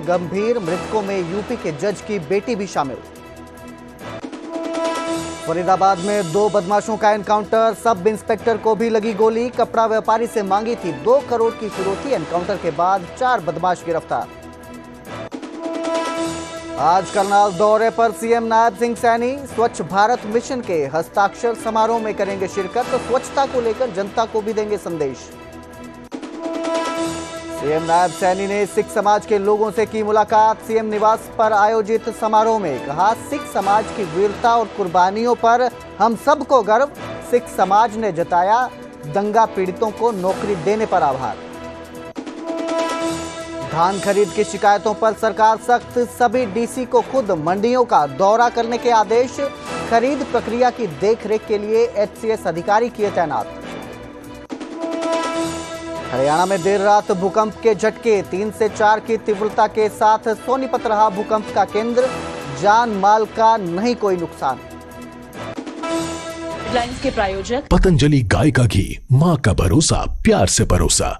गंभीर, मृतकों में यूपी के जज की बेटी भी शामिल। फरीदाबाद में 2 बदमाशों का एनकाउंटर, सब इंस्पेक्टर को भी लगी गोली। कपड़ा व्यापारी से मांगी थी 2 करोड़ की फिरौती। एनकाउंटर के बाद 4 बदमाश गिरफ्तार। आज करनाल दौरे पर सीएम नायब सिंह सैनी स्वच्छ भारत मिशन के हस्ताक्षर समारोह में करेंगे शिरकत। तो स्वच्छता को लेकर जनता को भी देंगे संदेश। सीएम नायब सैनी ने सिख समाज के लोगों से की मुलाकात। सीएम निवास पर आयोजित समारोह में कहा, सिख समाज की वीरता और कुर्बानियों पर हम सबको गर्व। सिख समाज ने जताया दंगा पीड़ितों को नौकरी देने पर आभार। धान खरीद की शिकायतों पर सरकार सख्त, सभी डीसी को खुद मंडियों का दौरा करने के आदेश। खरीद प्रक्रिया की देखरेख के लिए एचसीएस अधिकारी किए तैनात। हरियाणा में देर रात भूकंप के झटके, 3 से 4 की तीव्रता के साथ सोनीपत रहा भूकंप का केंद्र। जान माल का नहीं कोई नुकसान। हेडलाइंस के प्रायोजक पतंजलि गाय का घी, मां का भरोसा, प्यार से परोसा।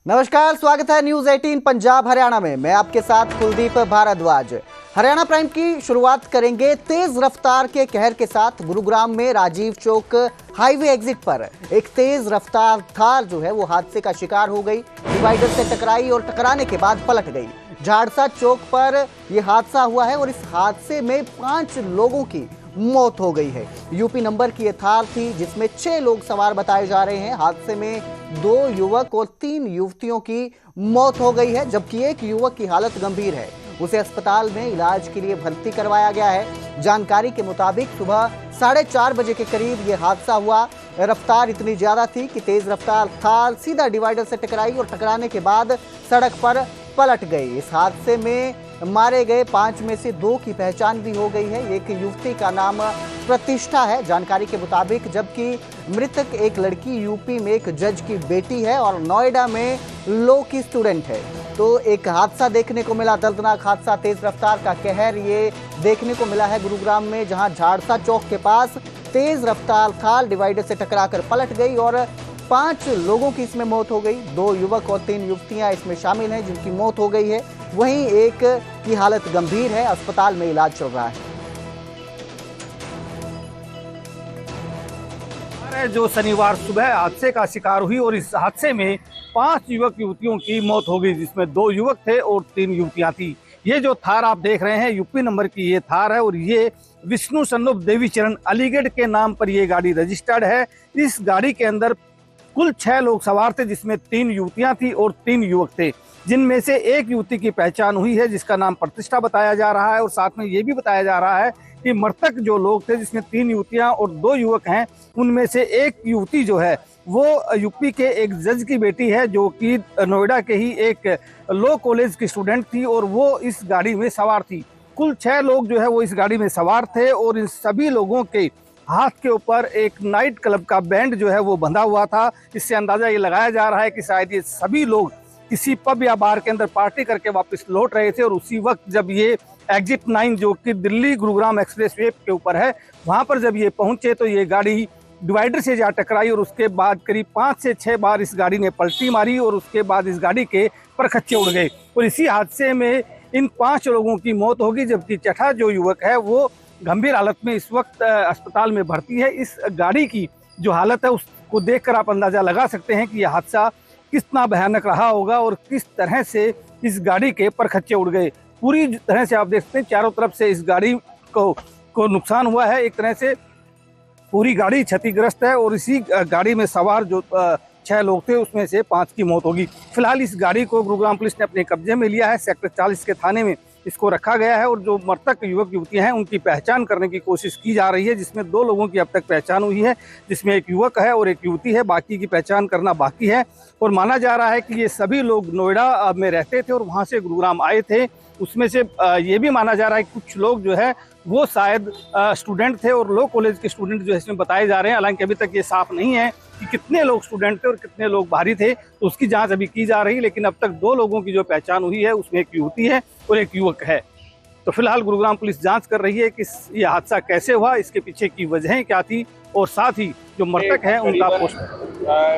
नमस्कार, स्वागत है न्यूज 18 पंजाब हरियाणा में। मैं आपके साथ कुलदीप भारद्वाज। हरियाणा प्राइम की शुरुआत करेंगे तेज रफ्तार के कहर के साथ। गुरुग्राम में राजीव चौक हाईवे एग्जिट पर एक तेज रफ्तार थार जो है वो हादसे का शिकार हो गई। डिवाइडर से टकराई और टकराने के बाद पलट गई। झाड़सा चौक पर यह हादसा हुआ है और इस हादसे में 5 लोगों की मौत हो गई है। यूपी नंबर की ये थार थी जिसमें 6 लोग सवार बताए जा रहे हैं। हादसे में 2 युवक और 3 युवतियों की मौत हो गई है, जबकि एक युवक की हालत गंभीर है। उसे अस्पताल में इलाज के लिए भर्ती करवाया गया है। जानकारी के मुताबिक सुबह 4:30 बजे के करीब यह हादसा हुआ। रफ्तार इतनी ज्यादा थी कि तेज रफ्तार थार सीधा डिवाइडर से टकराई और टकराने के बाद सड़क पर पलट गई। इस हादसे में मारे गए 5 में से 2 की पहचान भी हो गई है। एक युवती का नाम प्रतिष्ठा है जानकारी के मुताबिक, जबकि मृतक एक लड़की यूपी में एक जज की बेटी है और नोएडा में लॉ की स्टूडेंट है। तो एक हादसा देखने को मिला, दर्दनाक हादसा, तेज रफ्तार का कहर ये देखने को मिला है गुरुग्राम में, जहां झाड़सा चौक के पास तेज रफ्तार थार डिवाइडर से टकराकर पलट गई और 5 लोगों की इसमें मौत हो गई। 2 युवक और 3 युवतियां इसमें शामिल हैं जिनकी मौत हो गई है। वहीं एक की हालत गंभीर है, अस्पताल में इलाज चल रहा है। जो शनिवार सुबह हादसे का शिकार हुई और इस हादसे में 5 युवक युवतियों की मौत हो गई, जिसमें 2 युवक थे और 3 युवतियां थी। ये जो थार आप देख रहे हैं यूपी नंबर की ये थार है और ये विष्णु सन्नुप देवी चरण अलीगढ़ के नाम पर ये गाड़ी रजिस्टर्ड है। इस गाड़ी के अंदर कुल 6 लोग सवार थे, जिसमें 3 युवतियां थी और 3 युवक थे, जिनमें से एक युवती की पहचान हुई है जिसका नाम प्रतिष्ठा बताया जा रहा है। और साथ में ये भी बताया जा रहा है कि मृतक जो लोग थे, जिसमें 3 युवतियां और 2 युवक हैं, उनमें से एक युवती जो है वो यूपी के एक जज की बेटी है, जो कि नोएडा के ही एक लॉ कॉलेज की स्टूडेंट थी और वो इस गाड़ी में सवार थी। कुल 6 लोग जो है वो इस गाड़ी में सवार थे और इन सभी लोगों के हाथ के ऊपर एक नाइट क्लब का बैंड जो है वो बंधा हुआ था। इससे अंदाजा ये लगाया जा रहा है कि शायद ये सभी लोग किसी पब या बार के अंदर पार्टी करके वापस लौट रहे थे और उसी वक्त जब ये एग्जिट 9 जो कि दिल्ली गुरुग्राम एक्सप्रेस वे के ऊपर है, वहां पर जब ये पहुंचे तो ये गाड़ी डिवाइडर से जा टकराई और उसके बाद करीब 5 से 6 बार इस गाड़ी ने पलटी मारी और उसके बाद इस गाड़ी के परखच्चे उड़ गए और इसी हादसे में इन 5 लोगों की मौत होगी, जबकि चौथा जो युवक है वो गंभीर हालत में इस वक्त अस्पताल में भर्ती है। इस गाड़ी की जो हालत है उसको देखकर आप अंदाजा लगा सकते हैं कि यह हादसा कितना भयानक रहा होगा और किस तरह से इस गाड़ी के परखच्चे उड़ गए। पूरी तरह से आप देख सकते हैं चारों तरफ से इस गाड़ी को नुकसान हुआ है। एक तरह से पूरी गाड़ी क्षतिग्रस्त है और इसी गाड़ी में सवार जो 6 लोग थे उसमें से 5 की मौत होगी। फिलहाल इस गाड़ी को गुरुग्राम पुलिस ने अपने कब्जे में लिया है। सेक्टर 40 के थाने में इसको रखा गया है और जो मृतक युवक युवतियां हैं उनकी पहचान करने की कोशिश की जा रही है, जिसमें 2 लोगों की अब तक पहचान हुई है, जिसमें एक युवक है और एक युवती है। बाकी की पहचान करना बाकी है और माना जा रहा है कि ये सभी लोग नोएडा में रहते थे और वहां से गुरुग्राम आए थे। उसमें से ये भी माना जा रहा है कि कुछ लोग जो है वो शायद स्टूडेंट थे और लॉ कॉलेज के स्टूडेंट जो है इसमें बताए जा रहे हैं। हालांकि अभी तक ये साफ नहीं है कि कितने लोग स्टूडेंट थे और कितने लोग बाहरी थे, तो उसकी जांच अभी की जा रही है। लेकिन अब तक 2 लोगों की जो पहचान हुई है उसमें एक युवती है और एक युवक है। तो फिलहाल गुरुग्राम पुलिस जांच कर रही है कि ये हादसा कैसे हुआ, इसके पीछे की वजहें क्या थी और साथ ही जो मृतक है उनका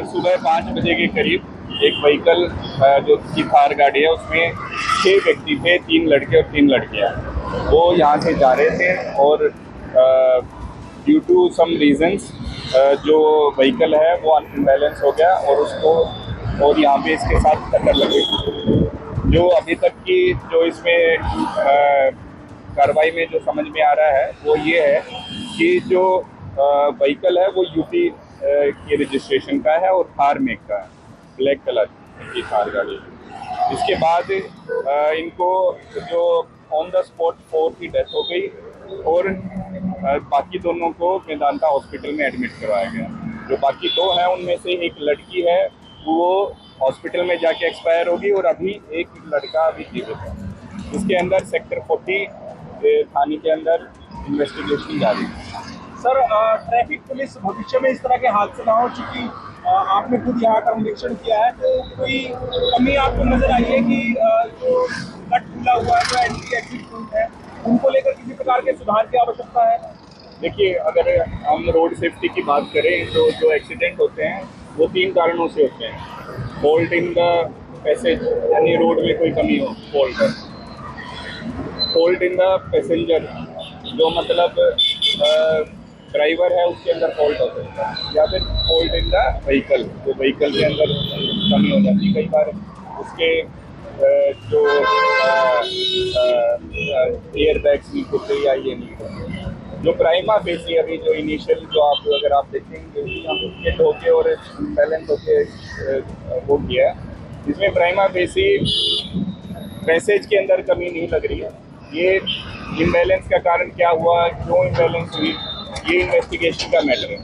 सुबह 5 बजे के करीब एक व्हीकल जो की थार गाड़ी है उसमें 6 व्यक्ति थे, 3 लड़के और 3 लड़कियां। वो यहाँ से जा रहे थे और ड्यू टू सम रीजंस जो व्हीकल है वो अनबैलेंस हो गया और यहाँ पे इसके साथ टक्कर लग गई। जो अभी तक की जो इसमें कार्रवाई में जो समझ में आ रहा है वो ये है कि जो व्हीकल है वो यूपी के रजिस्ट्रेशन का है और थार मेक का है, ब्लैक कलर की थार गाड़ी। इसके बाद इनको जो ऑन द स्पॉट 4 की डेथ हो गई और बाकी दोनों को मेदांता हॉस्पिटल में एडमिट करवाया गया। जो बाकी 2 हैं उनमें से एक लड़की है वो हॉस्पिटल में जाके एक्सपायर होगी और अभी एक लड़का अभी जीवित है। इसके अंदर सेक्टर 40 थाने के अंदर इन्वेस्टिगेशन जारी है। सर, ट्रैफिक पुलिस भविष्य में इस तरह के हादसे ना हो, चूँकि आपने खुद यहाँ का निरीक्षण किया है, तो कोई कमी आपको नजर आई है कि जो कट खुला हुआ है, जो एंट्री एग्जिट पॉइंट है, उनको लेकर किसी प्रकार के सुधार की आवश्यकता है? देखिए, अगर हम रोड सेफ्टी की बात करें तो जो एक्सीडेंट होते हैं वो 3 कारणों से होते हैं। फॉल्ट इन द पैसेज, यानी रोड में कोई कमी हो, फॉल्ट इन द पैसेंजर, जो मतलब ड्राइवर है उसके अंदर फॉल्ट हो सकता है, या फिर फॉल्ट इन द व्हीकल, तो व्हीकल के अंदर कमी हो जाती है। कई बार उसके जो एयर बैग्स नहीं खुलते या ये नहीं होते। जो प्राइमा फेसी अभी जो इनिशियल जो अगर आप देखेंगे हिट होके और बैलेंस होके वो किया है, इसमें प्राइमा फेसी पैसेज के अंदर कमी नहीं लग रही है। ये इम्बैलेंस का कारण क्या हुआ, क्यों इम्बैलेंस हुई, ये इन्वेस्टिगेशन का मैटर है।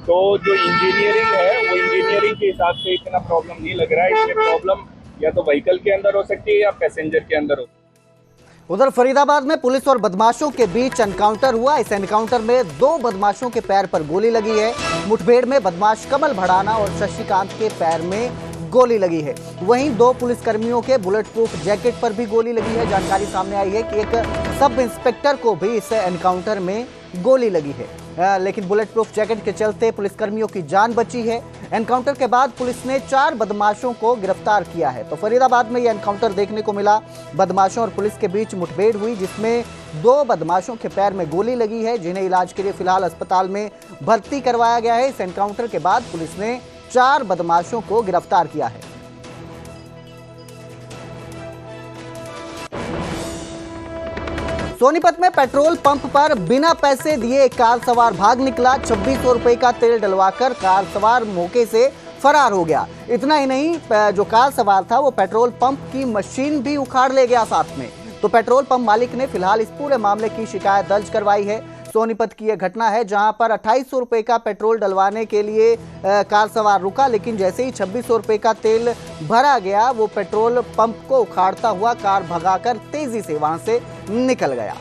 तो जो इंजीनियरिंग है वो इंजीनियरिंग के हिसाब से इतना प्रॉब्लम नहीं लग रहा है। इसमें प्रॉब्लम या तो व्हीकल के अंदर हो सकती है या पैसेंजर के अंदर हो। उधर फरीदाबाद में पुलिस और बदमाशों के बीच एनकाउंटर हुआ। इस एनकाउंटर में 2 बदमाशों के पैर पर गोली लगी है। मुठभेड़ में बदमाश कमल भड़ाना और शशिकांत के पैर में गोली लगी है। वहीं 2 पुलिसकर्मियों के बुलेट प्रूफ जैकेट पर भी गोली लगी है। जानकारी सामने आई है कि एक सब इंस्पेक्टर को भी इस एनकाउंटर में गोली लगी है, लेकिन बुलेट प्रूफ जैकेट के चलते पुलिसकर्मियों की जान बची है। एनकाउंटर के बाद पुलिस ने 4 बदमाशों को गिरफ्तार किया है। तो फरीदाबाद में यह एनकाउंटर देखने को मिला। बदमाशों और पुलिस के बीच मुठभेड़ हुई, जिसमें 2 बदमाशों के पैर में गोली लगी है, जिन्हें इलाज के लिए फिलहाल अस्पताल में भर्ती करवाया गया है। इस एनकाउंटर के बाद पुलिस ने 4 बदमाशों को गिरफ्तार किया है। सोनीपत में पेट्रोल पंप पर बिना पैसे दिए एक कार सवार भाग निकला। 2600 रुपए का तेल डलवाकर कार सवार मौके से फरार हो गया। इतना ही नहीं, जो कार सवार था वो पेट्रोल पंप की मशीन भी उखाड़ ले गया साथ में। तो पेट्रोल पंप मालिक ने फिलहाल इस पूरे मामले की शिकायत दर्ज करवाई है। सोनीपत की यह घटना है जहां पर 2800 रुपए का पेट्रोल डलवाने के लिए कार सवार रुका, लेकिन जैसे ही 2600 रुपए का तेल भरा गया वो पेट्रोल पंप को उखाड़ता हुआ कार भगाकर तेजी से वहां से निकल गया।